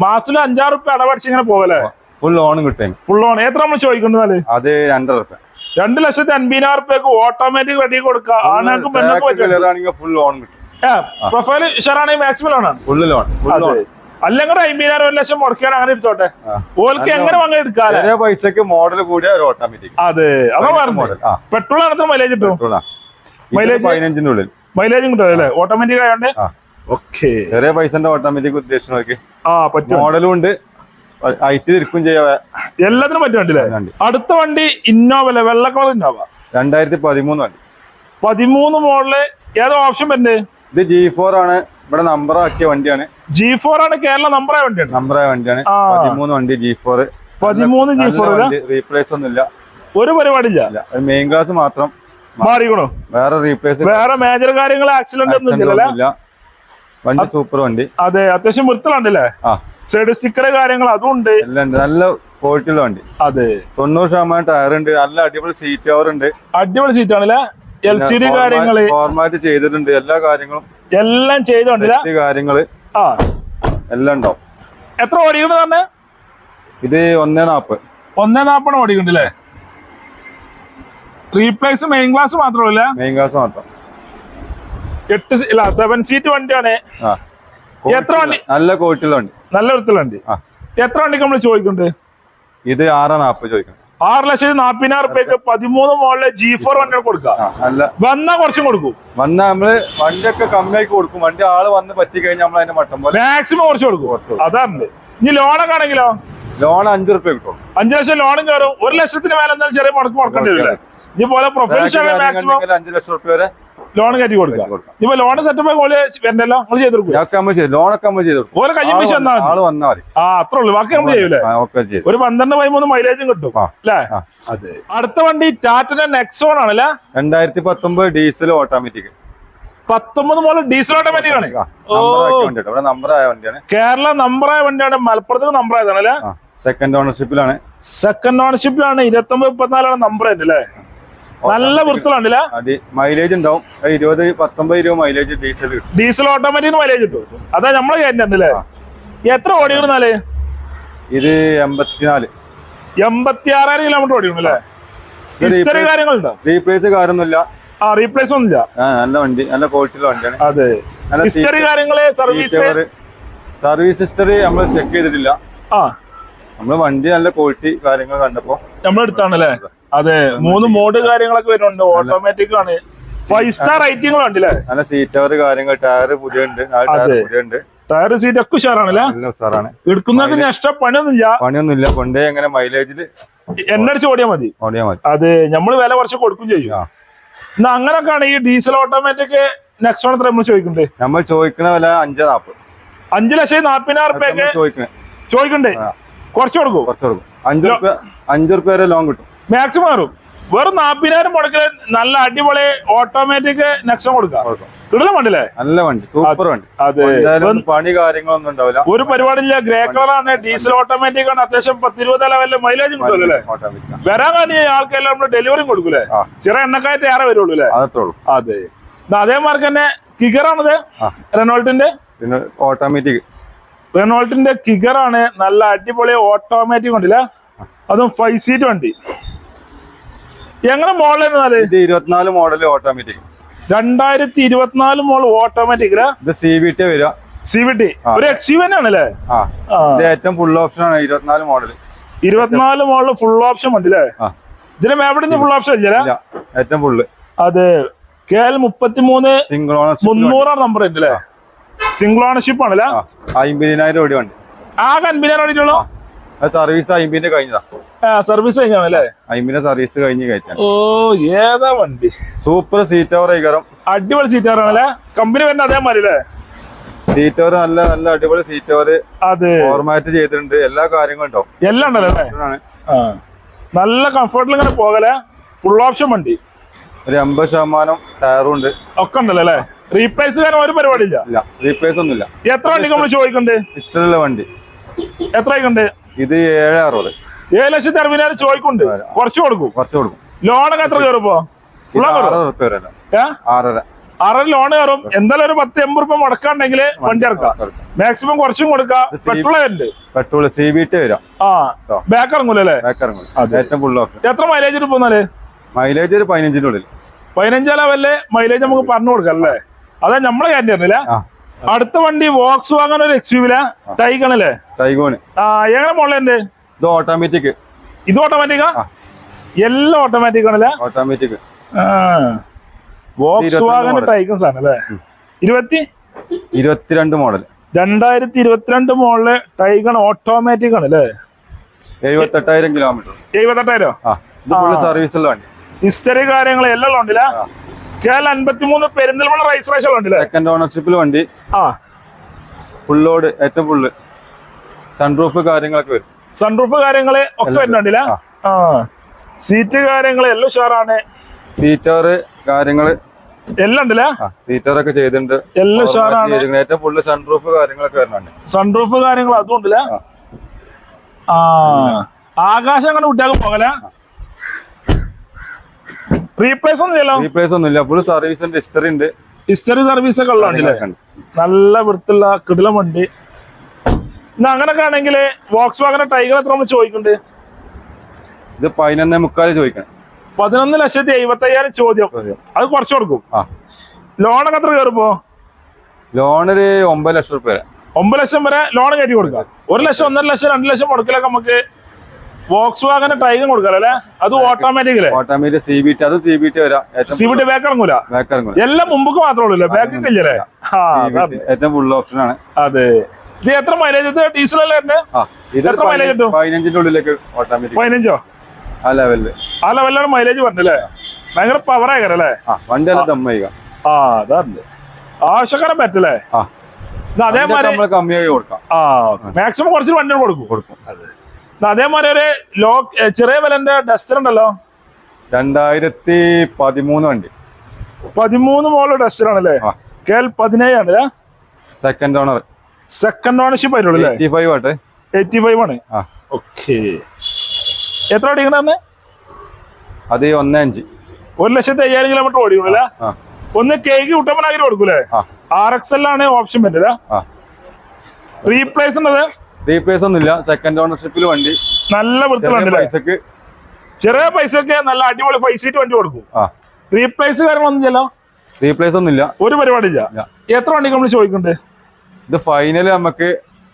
മാസത്തിൽ 5-6 റുപ്യ അടപടിച്ചിങ്ങനെ പോകല്ലേ. ഫുൾ ലോണും കിട്ടും. ഫുൾ ലോൺ എത്ര നമ്മൾ ചോദിക്കുന്നത്? അത് 2.5 റുപ്യ. 2,50,000 റുപ്യക്ക് ഓട്ടോമാറ്റിക് റെഡി കൊടുക്കാം. ആണുങ്ങൾക്ക് ഫുൾ ലോൺ കിട്ടും. പ്രൊഫൈല് ഉഷാറാണെങ്കിൽ മാക്സിമം ലോണാണ്. Full loan. അല്ലെങ്കിൽ 50,000 1 ലക്ഷം മുടക്കാൻ അങ്ങനെ എടുത്തോട്ടെ. ഓൾക്ക് എങ്ങനെ അങ്ങനെ എടുക്കാം. പൈസക്ക് മോഡൽ കൂടിയ ഒരു ഓട്ടോമാറ്റിക്. അതെ, അതാ പറഞ്ഞു. പെട്രോൾ ആണ് മൈലേജ് കിട്ടും. മൈലേജ് 15-ന്റെ ഉള്ളിൽ മൈലേജും കിട്ടും അല്ലേ, ഓട്ടോമാറ്റിക് ആയതുകൊണ്ട്. ഓക്കെ, ചെറിയ പൈസന്റെ ഓട്ടോമാറ്റിക് ഉദ്ദേശിച്ചു. മോഡലും ഉണ്ട്, ഐറ്റിരിക്കും ചെയ്യാ. എല്ലാത്തിനും പറ്റും. അടുത്ത വണ്ടി ഇന്നോവ അല്ലേ, വെള്ള കളർ ഇന്നോവ. 2013 വണ്ടി. 13 മോഡല്. ഏതോ ഓപ്ഷൻ വരുന്നത്? ഇത് G4 ആണ്. ഇവിടെ നമ്പർ ആക്കിയ വണ്ടിയാണ്. G4 ആണ്, കേരള നമ്പറായ വണ്ടിയാണ്. 13 വണ്ടി G4. 13 G4 റീപ്ലേസ് ഒന്നുമില്ല, ഒരു പരിപാടി ഇല്ല. മെയിൻ ഗ്ലാസ് മാത്രം മാറിക്കണോ. വേറെ റീപ്ലേസ്, വേറെ മേജർ കാര്യങ്ങൾ ആക്സിഡന്റ് ഒന്നും ഇല്ല. വണ്ടി സൂപ്പർ വണ്ടി. അതെ, അത്യാവശ്യം വൃത്തിലുണ്ടല്ലേ. സൈഡ് സ്റ്റിക്കർ കാര്യങ്ങൾ അതും ഉണ്ട്. നല്ല ക്വാളിറ്റിയുള്ള വണ്ടി. അതെ, 90% ടയർ ഉണ്ട്. നല്ല അടിപൊളി സീറ്റ് കവർ ഉണ്ട്. അടിപൊളി സീറ്റ് ആണല്ലേ. LCD കാര്യങ്ങള് ഫോർമാറ്റ് ചെയ്തിട്ടുണ്ട്. എല്ലാ കാര്യങ്ങളും എല്ലാം ചെയ്തോണ്ടില്ല. കാര്യങ്ങള് എല്ലാം ഉണ്ടാവും. എത്ര ഓടിക്കണ്ട് തന്നെ? ഇത് 140. 140 ഓടിക്കണ്ടല്ലേ. റീപ്ലേസ് മെയിൻ ക്ലാസ് മാത്രമല്ല, മെയിൻ ക്ലാസ് മാത്രം. 7 സീറ്റ് വണ്ടിയാണ്. എത്ര വണ്ടി? നല്ല ക്വാളിറ്റിയുള്ള വണ്ടി, നല്ല വൃത്തിയുള്ള വണ്ടി. എത്ര വണ്ടിക്ക് നമ്മൾ ചോദിക്കുന്നുണ്ട്? ഇത് 6.40 ചോദിക്കണം. 6,40,000 റുപ്യക്ക് 13 മോഡല് G4 വണ്ടികൾ കൊടുക്കാം. വന്നാ കുറച്ചും കൊടുക്കും. വന്നാ നമ്മള് വണ്ടിയൊക്കെ കമ്മിയാക്കി കൊടുക്കും. വണ്ടി ആള് വന്ന് പറ്റി കഴിഞ്ഞാൽ നമ്മൾ അതിന്റെ മട്ടം പോലെ മാക്സിമം കുറച്ച് കൊടുക്കും. അതാണ്. ഇനി ലോണൊക്കെ ആണെങ്കിലോ? ലോൺ 5 റുപ്യ കിട്ടും. 5 ലക്ഷം ലോണും കയറും. 1 ലക്ഷത്തിന് മേലെ എന്തായാലും ചെറിയ മുടക്കേണ്ടി വരില്ല. ഇതുപോലെ പ്രൊഫൈൽ മാക്സിമം 5 ലക്ഷം റുപ്യ വരെ ലോൺ കയറ്റി കൊടുക്കാം. ഇപ്പൊ ലോൺ സെറ്റപ്പ് വരണ്ടല്ലോ, നമ്മൾ ചെയ്ത് കൊടുക്കും. ഓരോ കയ്യിൽ അത്രേ ഉള്ളൂ. ബാക്കി നമ്മൾ ചെയ്യൂലേ. ഒരു 12-13 മൈലേജും കിട്ടും അല്ലേ. അതെ. അടുത്ത വണ്ടി ടാറ്റന്റെ നെക്സോൺ ആണല്ലേ. 2019 diesel automatic. 19 model diesel automatic ആണ്. കേരള നമ്പറായ വണ്ടിയാണ്. മലപ്പുറത്ത് നമ്പറായതാണല്ലേ. സെക്കൻഡ് ഓണർഷിപ്പിലാണ്. 29-34 നമ്പർ അല്ലേ. നല്ല വൃത്തിലുണ്ടല്ലേ. മൈലേജ് ഉണ്ടാവും. 19-20 മൈലേജ് ഡീസൽ ഓട്ടോമാറ്റിക് മൈലേജ് കിട്ടും. അതാ നമ്മള് കയറ്റുണ്ടല്ലേ. എത്ര ഓടിക്കണെന്നാല്? ഇത് 84. 86,000 കിലോമീറ്റർ ഓടിക്കണല്ലേ. ഹിസ്റ്ററി കാര്യങ്ങളുണ്ടോ? റീപ്ലേസ് കാര്യമൊന്നുമില്ല. റീപ്ലേസ് ഒന്നുമില്ല. നല്ല വണ്ടി, നല്ല ക്വാളിറ്റിയുള്ള വണ്ടിയാണ്. അതെ. ഹിസ്റ്ററി കാര്യങ്ങള് സർവീസ് ഹിസ്റ്ററി നമ്മൾ ചെക്ക് ചെയ്തിട്ടില്ല. നമ്മള് വണ്ടി നല്ല ക്വാളിറ്റി കാര്യങ്ങൾ കണ്ടപ്പോ നമ്മളെടുത്താണല്ലേ. അതെ, 3 മോഡ് കാര്യങ്ങളൊക്കെ വരുന്നുണ്ട്. ഓട്ടോമാറ്റിക് ആണ്. 5 സ്റ്റാർ റേറ്റിംഗ് ഉണ്ടല്ലേ. നല്ല സീറ്റ് കവർ കാര്യങ്ങൾ, ടയർ പുതിയുണ്ട്. ടയർ സീറ്റ് ഒക്കെ ഉഷാറാണല്ലേ. എടുക്കുന്നതൊക്കെ നഷ്ട പണിയൊന്നുമില്ല. കൊണ്ടേ എങ്ങനെ മൈലേജില് എണ്ണടിച്ച് ഓടിയാൽ മതി. അതെ, നമ്മള് വില കുറച്ച് കൊടുക്കും ചെയ്യും. എന്നാ അങ്ങനൊക്കെ ആണ് ഈ ഡീസൽ ഓട്ടോമാറ്റിക് നെക്സോൺ എത്ര നമ്മൾ ചോദിക്കണ്ടേ? നമ്മൾ ചോദിക്കണ വില 5.40. 5,40,000 റുപ്യക്ക് ചോദിക്കണ്ടേ. കുറച്ച് കൊടുക്കും. 5 റുപ്യ വരെ ലോൺ കിട്ടും. മാക്സിമം കയറും. വെറും 40,000 മുടക്കില് നല്ല അടിപൊളി ഓട്ടോമാറ്റിക് നെക്സോൺ കൊടുക്കാം. കിടല വണ്ടില്ലേ. നല്ല വണ്ടി, സൂപ്പർ വണ്ടി. അതെ, പണി കാര്യങ്ങളൊന്നും ഉണ്ടാവില്ല. ഒരു പരിപാടിയില്ല. ഗ്രേ കളറാണ്, ഡീസൽ ഓട്ടോമാറ്റിക് ആണ്. അത്യാവശ്യം 10-20 ലെവലില് മൈലേജും കിട്ടുമല്ലേ. വരാൻ വേണ്ടി ആൾക്കെല്ലാം നമ്മള് ഡെലിവറിയും കൊടുക്കൂലേ. ചെറിയ എണ്ണക്കായിട്ട് ഏറെ വരുള്ളൂ അല്ലേ. അതെ. അതേമാർക്ക് തന്നെ കിഗറാണത്, റെനോൾട്ടിന്റെ. ഓട്ടോമാറ്റിക് റെനോൾട്ടിന്റെ കിഗറാണ്. നല്ല അടിപൊളി ഓട്ടോമാറ്റിക് വണ്ടില്ല. അതും 5 സീറ്റ് വണ്ടി. എങ്ങനെ model? 24 model automatic. 2024 model automatic. CVT വരിക. CVT ഒരു XUV തന്നെയാണല്ലേ. ഏറ്റവും ഫുൾ ഓപ്ഷൻ ആണ് 24 മോഡൽ. 24 മോഡൽ ഫുൾ ഓപ്ഷൻ വണ്ടി അല്ലേ. ഇതിലും എവിടെ ഫുൾ ഓപ്ഷൻ ഇല്ല. ഏറ്റവും ഫുള്ള്. അതെ, KL 33 300 നമ്പർ ഉണ്ട് അല്ലേ. സിംഗിൾ ഓണർഷിപ്പ് ആണല്ലേ. 50,000 ഓടി വണ്ടി. ആകെ 50,000 ഓടിയിട്ടുള്ളൂ. സർവീസ് 50 കഴിഞ്ഞതാ. സർവീസ് കഴിഞ്ഞാണല്ലേ. 50 സർവീസ് കഴിഞ്ഞ് കയറ്റാൻ. ഓ, ഏതാ വണ്ടി. Super seat cover. അടിപൊളി സീറ്റ് കവർ ആണല്ലേ. കമ്പനി വരുന്ന അതേമാതിരി അല്ലേ. സീറ്റോർ നല്ല നല്ല അടിപൊളി സീറ്റോർ ഫോർമാറ്റ് ചെയ്തിട്ടുണ്ട്. എല്ലാ കാര്യങ്ങളും ഉണ്ടാവും. എല്ലാം ഉണ്ടല്ലോ അല്ലേ? നല്ല കംഫർട്ടിൽ ഇങ്ങനെ പോകലേ. ഫുൾ ഓപ്ഷൻ വണ്ടി. ഒരു 80% ടയറും ഉണ്ട്. ഒക്കെ ഉണ്ടല്ലോ അല്ലേ? റീപ്ലേസ് കാരണം ഒരു പരിപാടി ഇല്ല. റീപ്ലേസ് ഒന്നുമില്ല. എത്ര വണ്ടി നമ്മൾ ചോദിക്കണ്ടേ? ഇഷ്ടമുള്ള വണ്ടി എത്ര ആയിക്കണ്ട്? ഇത് 760. 7,60,000 ചോദിക്കുന്നുണ്ട്. കുറച്ച് കൊടുക്കും. ലോണൊക്കെ എത്ര കയറുമ്പോ? 6 ലോൺ കയറും. എന്തായാലും ഒരു 10-80 രൂപ മുടക്കാണ്ടെങ്കിൽ വണ്ടി ഇറക്കാം. മാക്സിമം കുറച്ചും കൊടുക്കാം. പെട്രോൾ CVT വരാം. ബാക്ക് ഇറങ്ങൂലേ? എത്ര മൈലേജ് പോന്നാല്? മൈലേജ് ഒരു 15-ന്റെ ഉള്ളിൽ. 15 ലെവലില് മൈലേജ് നമുക്ക് പറഞ്ഞു കൊടുക്കാം അല്ലേ? അതാ നമ്മളെ കാര്യം തരുന്നില്ല. അടുത്ത വണ്ടി വോക്സ് വാങ്ങാൻ ഒരു എക്സ്യൂവിലാ ടൈഗൺ അല്ലേ? ടൈഗോൺ. എങ്ങനെ മോളെ? ഇത് ഓട്ടോമാറ്റിക്. ഇത് ഓട്ടോമാറ്റിക്കാ? എല്ലാം ഓട്ടോമാറ്റിക് ആണല്ലേ? ഓട്ടോമാറ്റിക്. വോക്സ് വാഗൺ ടൈഗൺ ആണ് അല്ലേ? 22 മോഡൽ. 2022 മോഡല് ടൈഗൺ ഓട്ടോമാറ്റിക് ആണ് അല്ലേ? 78,000 കിലോമീറ്റർ. 78,000 സർവീസുള്ള വണ്ടി. ഹിസ്റ്ററി കാര്യങ്ങൾ എല്ലാം ഉണ്ടല്ല. KL53 പെരിന്തൽമണ്ണ രജിസ്ട്രേഷൻ ഉണ്ടല്ലേ? സെക്കൻഡ് ഓണർഷിപ്പിൽ വണ്ടി. ഫുൾ ലോഡ്, ഏറ്റവും ഫുള്ള് സൺറൂഫ് കാര്യങ്ങളൊക്കെ വരും. സൺറൂഫ് കാര്യങ്ങള് ഒക്കെ വരുന്നുണ്ടല്ലേ? സീറ്റ് കാര്യങ്ങള് എല്ലാം ഉഷാറാണ്. സീറ്റർ കാര്യങ്ങള് എല്ലാം ഉണ്ടല്ലേ? സീറ്ററൊക്കെ ചെയ്തിട്ടുണ്ട്. എല്ലാം ഉഷാറാണ്. ഏറ്റവും ഫുള്ള് സൺറൂഫ് കാര്യങ്ങളൊക്കെ വരുന്നുണ്ട്. സൺറൂഫ് കാര്യങ്ങൾ അതും ഉണ്ടല്ലേ? ആകാശം അങ്ങനെ കുട്ടിയാകും പോകല. റീപ്ലേസ് ഒന്നുമില്ല. ഫുൾ സർവീസിന്റെ ഹിസ്റ്ററി ഉണ്ട്. ഹിസ്റ്ററി സർവീസ് ഒക്കെ ഉള്ളതല്ലേ? നല്ല വൃത്തിയുള്ള കിടിലം വണ്ടി. അങ്ങനൊക്കെ ആണെങ്കിൽ വോക്സ് വാഗൺ ടൈഗർ എത്ര നമ്മൾ ചോദിക്കുന്നുണ്ട്? ഇത് 11.75 ചോദിക്കണം. 11,70,000 ചോദ്യം. അത് കുറച്ച് കൊടുക്കും. ലോണൊക്കെ എത്ര കയറുമ്പോ? ലോൺ ഒരു 9 ലക്ഷം രൂപ വരെ. 9 ലക്ഷം വരെ ലോൺ കയറ്റി കൊടുക്കാം. 1 ലക്ഷം, 1.5 ലക്ഷം, 2 ലക്ഷം മുടക്കിലൊക്കെ നമുക്ക് വോക്സ് വാഗൺ ടൈഗർ കൊടുക്കാം അല്ലേ? അത് ഓട്ടോമാറ്റിക് ഓട്ടോമാറ്റിക് CVT. അത് CVT വരാം. CVT ബാക്ക് ഇറങ്ങൂല. എല്ലാം മുമ്പുക്ക് മാത്രമേ ഉള്ളൂ. ബാക്ക് ഇല്ലേ? ഏറ്റവും ഫുൾ ഓപ്ഷൻ ആണ്. അതെ. ഇത് എത്ര മൈലേജ്? ഡീസൽ അല്ലേ? എത്ര മൈലേജ് കിട്ടും? 15-ന്റെ ഉള്ളിലേക്ക് ഓട്ടോമാറ്റിക്. 15ഓ? ആ ലെവലിലാണ് മൈലേജ് പറഞ്ഞല്ലേ? ഭയങ്കര പവർ ആയിക്കല്ലേ? വണ്ടി അതാണ് ആവശ്യക്കാരൻ പറ്റല്ലേ? അതേമാതിരി കമ്മിയായി കൊടുക്കാം. മാക്സിമം കുറച്ച് വണ്ടി കൊടുക്കും. അതേമാതിരി ഒരു ചെറിയ വിലന്റെ ഡസ്റ്റർ ഉണ്ടല്ലോ? 2013 വണ്ടി. 13 മോഡൽ ഡസ്റ്റർ ആണല്ലേ? KL17 ആണ്. Second owner. സെക്കൻഡ് ഓണർഷിപ്പ് ആയിട്ടുള്ളൂ. 85 ആണ്. ഓക്കെ. എത്ര ഓടിക്കണ? അത് 1.5. 1,05,000 കിലോമീറ്റർ ഓടിക്കണല്ലേ? ഒന്ന് കേക്ക് കുട്ടപ്പനാക്കി കൊടുക്കൂലേ? RXL ആണ് ഓപ്ഷൻ പറ്റില്ല. റീപ്ലേസ് ഉണ്ടത്? റീപ്ലേസ് ഒന്നുമില്ല. സെക്കൻഡ് ഓണർഷിപ്പിൽ വണ്ടി. നല്ല വൃത്തിയുണ്ട്. ചെറിയ പൈസക്ക് നല്ല അടിപൊളി 5 സീറ്റ് വണ്ടി കൊടുക്കും. റീപ്ലേസ് കാര്യങ്ങളൊന്നും റീപ്ലേസ് ഒന്നുമില്ല. ഒരു പരിപാടി ഇല്ല. എത്ര വണ്ടി നമ്മൾ ചോദിക്കണ്ടേ? ഇത് ഫൈനൽ നമുക്ക്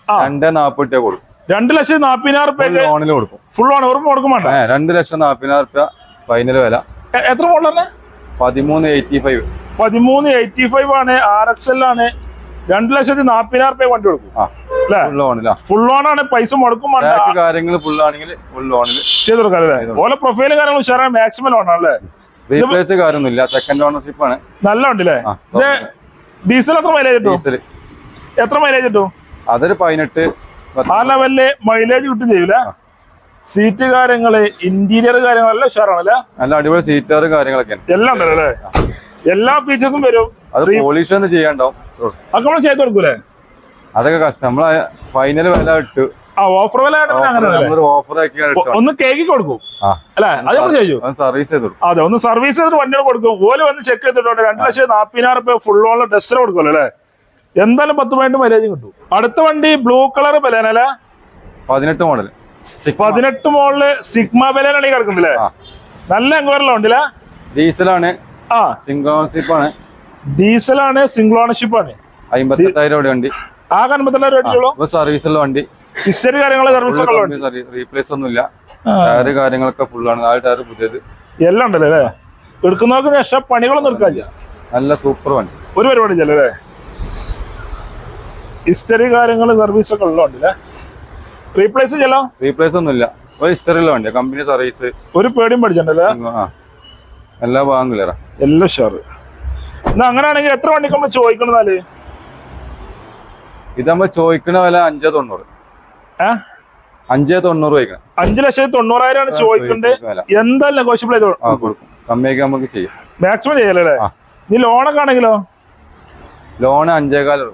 2.40 കൊടുക്കും. 2,40,000 രൂപ ലോണിൽ കൊടുക്കും. ഫുൾ ഓൺ ഓർമ്മ കൊടുക്കും വേണ്ട? 2,40,000 രൂപ ഫൈനൽ വില. എത്ര മോഡലാണ്? 1385. 1385 ആണ്. RXL ആണ്. 2,40,000 രൂപ വണ്ടി കൊടുക്കും. ഫുൾ ഓൺ ആണ്. പൈസ മുടക്കും കാര്യങ്ങൾ ഫുൾ ആണെങ്കിൽ ഫുൾ ലോണിൽ ചെയ്ത് കൊടുക്കാം. ഓരോ പ്രൊഫൈലും കാര്യങ്ങളും ഉഷാറാണ്. മാക്സിമം ലോൺ ആണല്ലേ? റീപ്ലേസ് കാര്യമൊന്നുമില്ല. സെക്കൻഡ് ഓണർഷിപ്പ് ആണ്. നല്ല ഉണ്ടല്ലേ? ഡീസൽ എത്ര മൈലേജ് കിട്ടും? എത്ര മൈലേജ് കിട്ടും? അതൊരു 18. ആ ലെവലില് മൈലേജ് കിട്ടും ചെയ്യൂല. സീറ്റ് കാര്യങ്ങള്, ഇന്റീരിയർ കാര്യങ്ങളെല്ലാം ഉഷാറാണല്ലേ? നല്ല അടിപൊളി സീറ്റർ കാര്യങ്ങളൊക്കെ എല്ലാം ഉണ്ടല്ലേ? എല്ലാ ഫീച്ചേഴ്സും വരും. അത് പോളിഷ് ഒന്നും ചെയ്യാണ്ടാവും. അതൊക്കെ നമ്മൾ ചെയ്ത് കൊടുക്കൂലേ? അതൊക്കെ കഷ്ടം. നമ്മളെ ഫൈനൽ വില ഇട്ടു. ഓഫർ വില ഓഫർ ഒന്ന് കേക്ക് കൊടുക്കും അല്ലെ? അത് നമ്മൾ ചെയ്യും. സർവീസ് ചെയ്തു. അതെ, ഒന്ന് സർവീസ് ചെയ്തിട്ട് വണ്ടികൾ കൊടുക്കും. ഓല് വന്ന് ചെക്ക് ചെയ്തിട്ടുണ്ട്. 2,40,000 രൂപ ഫുൾ ഓൺ ടെസ്റ്റർ കൊടുക്കുമല്ലോ അല്ലെ? എന്തായാലും 10 പോയിന്റ് മൈലേജ് കിട്ടും. അടുത്ത വണ്ടി ബ്ലൂ കളർ ബലേനല്ലേ? 18 മോഡൽ. 18 മോഡല് സിഗ്മ ബലേനാണ് ഈ കിടക്കുന്നില്ലേ? നല്ല എൻക്വയറിലാണ് ഉണ്ടല്ലേ? ഡീസലാണ്. സിംഗ്ലോൺഷിപ്പ് ആണ്. ഡീസലാണ്, സിംഗ്ലോൺഷിപ്പ് ആണ്. 58,000 വണ്ടി. 58,000 രൂപ സർവീസുള്ള വണ്ടി. ഹിസ്റ്ററി കാര്യങ്ങൾ സർവീസ് റീപ്ലേസ് ഒന്നുമില്ല. ടയർ കാര്യങ്ങളൊക്കെ ഫുള്ളാണ്. 4 ടയർ പുതിയത് എല്ലാം ഉണ്ടല്ലേ അല്ലേ? എടുക്കുന്നവർക്ക് എക്സ്ട്രാ പണികളൊന്നും എടുക്കാൻ. നല്ല സൂപ്പർ വണ്ടി. ഒരു പരിപാടി ഇല്ലല്ലേ? ഹിസ്റ്ററി കാര്യങ്ങൾ സർവീസ് ഒക്കെ ഉള്ളതുണ്ടല്ലേ? റീപ്ലേസ് ചെയ്യലോ? റീപ്ലേസ് ഒന്നുമില്ല. ഒരു ഹിസ്റ്ററിയുള്ള വണ്ടി. Company service. ഒരു പേടിയും പഠിച്ചിട്ടുണ്ടല്ലേ? എല്ലാ ഭാഗം ക്ലിയറാ. എല്ലാം ഷാറ്. എന്നാ അങ്ങനെയാണെങ്കിൽ എത്ര വണ്ടിക്ക് നമ്മൾ ചോദിക്കണമെന്നാല്? ഇത് നമ്മൾ ചോദിക്കുന്ന വില 590. 590 ചോദിക്കണം. 5,90,000 ചോദിക്കണ്ടേ. എന്തായാലും നെഗോഷ്യബിൾ ചെയ്ത് കൊടുക്കും. കമ്മിയൊക്കെ നമുക്ക് ചെയ്യാം, മാക്സിമം ചെയ്യല്ലേ. നീ ലോണൊക്കെ ആണെങ്കിലോ? ലോണ് 5,15.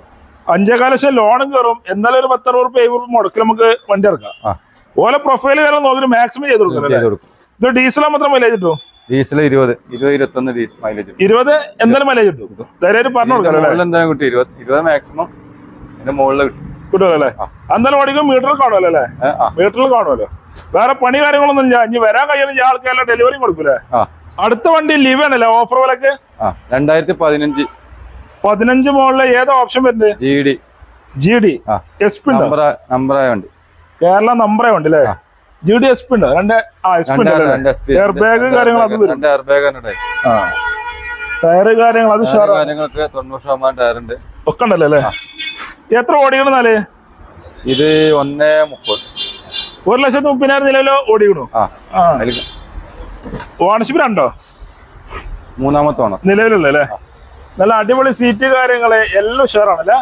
5,15 ലോണും കയറും. എന്നാലും ഒരു 10-60 മുടക്കിൽ നമുക്ക് വണ്ടി ഇറക്കാം. ഓലെ പ്രൊഫൈൽ കാര്യം നോക്കി മാക്സിമം ചെയ്ത് കൊടുക്കും. ഇത് ഡീസലാ മാത്രം മൈലേജ് കിട്ടും. Diesel 20-21 mileage. 20 എന്തായാലും മൈലേജ് കിട്ടും. ധൈര്യമായിട്ട് പറഞ്ഞു കൊടുക്കാം. എന്തായാലും കിട്ടും. 20 മാക്സിമം ഇതിന്റെ മുകളിൽ കിട്ടും. കിട്ടുമല്ലേ? എന്തായാലും ഓടിക്കും. മീറ്ററിൽ കാണുമല്ലോ അല്ലേ? മീറ്ററിൽ കാണുമല്ലോ. വേറെ പണി കാര്യങ്ങളൊന്നും ഇല്ല. ഇനി വരാൻ കഴിയുന്ന ആൾക്കാരെല്ലാം ഡെലിവറി കൊടുക്കൂലേ? അടുത്ത വണ്ടി ലിവ് ആണല്ലേ ഓഫർ വിലക്ക്? 2015 15 മോളില് ഏതാ ഓപ്ഷൻ വരുന്നത്? GD SP നമ്പറായ വണ്ടി. കേരള നമ്പറേ വണ്ടി അല്ലേ? GD SP ഉണ്ട്. എയർ ബാഗ് കാര്യങ്ങൾ അത് വരും. ടയറ് കാര്യങ്ങൾ അത് കാര്യങ്ങളൊക്കെ 90% ടയർ ഉണ്ട്. ഒക്കെ ഉണ്ടല്ലോ അല്ലേ? എത്ര ഓടിക്കണെന്നാല്? ഇത് 1.30. 1,30,000 നിലവിലോ ഓടിക്കണു. ഓണർഷിപ്പ് 2 മൂന്നാമത്തെ ഓണർ നിലവിലുള്ള അല്ലേ? നല്ല അടിപൊളി സീറ്റ് കാര്യങ്ങള് എല്ലാം ഉഷാറാണല്ലേ?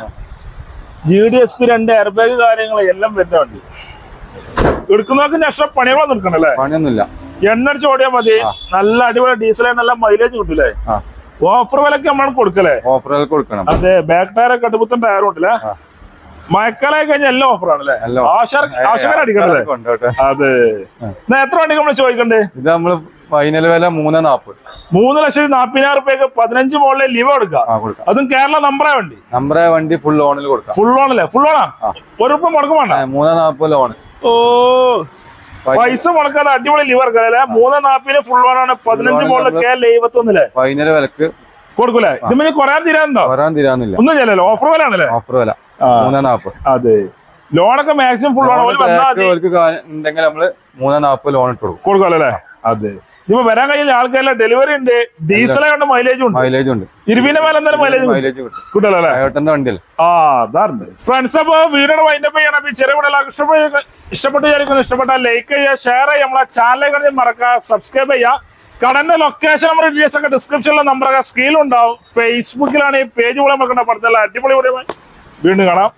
GD SP 2 എയർ ബാഗ് കാര്യങ്ങള് എല്ലാം വരുന്ന വണ്ടി. എടുക്കുന്നവർക്ക് നഷ്ടം പണികളൊന്നും എടുക്കണല്ലേ? പണിയൊന്നുമില്ല. എണ്ണ അടിച്ച് ഓടിയാൽ മതി. നല്ല അടിപൊളി ഡീസൽ നല്ല മൈലേജ് കിട്ടൂലേ? ഓഫർ വിലക്ക് നമ്മൾ കൊടുക്കല്ലേ? ഓഫർ കൊടുക്കണം. അതെ, ബാക്ക് ടയർ കടുപ്പത്തും ടയറും ഉണ്ടല്ലേ? മഴക്കാലായി കഴിഞ്ഞാൽ എല്ലാം ഓഫർ ആണല്ലേ? ആശകാരം അടിക്കണല്ലേ? അതെ. എത്ര വണ്ടി നമ്മൾ ചോദിക്കണ്ടേ? ഇത് നമ്മള് ഫൈനൽ വില 3.40. 3,40,000 15 മോളിലെ ലീവ് കൊടുക്കാം. അതും കേരള നമ്പറായ വണ്ടി ഫുൾ ഓണിൽ കൊടുക്കാം. ഫുൾ ഓണല്ലേ? ഫുൾ ഓണാ? ₹1 മുടക്കം വേണ്ട. 3.40 ലോണ്. ഓ, പൈസ മുടക്കാതെ അടിപൊളി ലീവ് ഇറക്കാല്ലേ? 3.40 ഫുൾ ഓണാണ്. 15 മോളില് കേരള 71 ഫൈനൽ വിലക്ക് കൊടുക്കൂലേ? ഇത് കുറയാൻ തീരാനില്ല. ഒന്നും ചെയ്യല്ലോ. ഓഫർ വില ആണല്ലേ? ഓഫർ വില 3.40. അതെ. ലോണൊക്കെ മാക്സിമം ഫുൾ ഓൺ ഉണ്ടെങ്കിൽ നമ്മള് 3.40 ലോൺ ഇട്ട് കൊടുക്കാല്ലേ? അതെ. ഇപ്പൊ വരാൻ കഴിയില്ല ആൾക്കാരെല്ലാം ഡെലിവറി ഉണ്ട്. ഡീസലായോണ്ട് മൈലേജ് ഉണ്ട്. 20 മേലെ എന്തായാലും മൈലേജ് കിട്ടല്ലേ? വണ്ടിയല്ലേ? അതാറുണ്ട് ഫ്രണ്ട്സ്. അപ്പൊ വീഡിയോ വൈൻഡപ്പ് ചെയ്യണം. ചെറിയ വീഡിയോ ഇഷ്ടപ്പെട്ടാൽ ലൈക്ക് ചെയ്യുക, ഷെയർ ചെയ്യുക. നമ്മളെ ചാനലിൽ മറക്കുക, സബ്സ്ക്രൈബ് ചെയ്യുക. കടന്റെ ലൊക്കേഷൻ നമ്മുടെ ഡീറ്റെയിൽസ് ഒക്കെ ഡിസ്ക്രിപ്ഷനിലെ നമ്പറൊക്കെ സ്ക്രീനിലുണ്ടാവും. ഫേസ്ബുക്കിലാണ് ഈ പേജ് പോലെ മറക്കണ്ട. പറഞ്ഞാൽ അടിപൊളി വീണ്ടും കാണാം.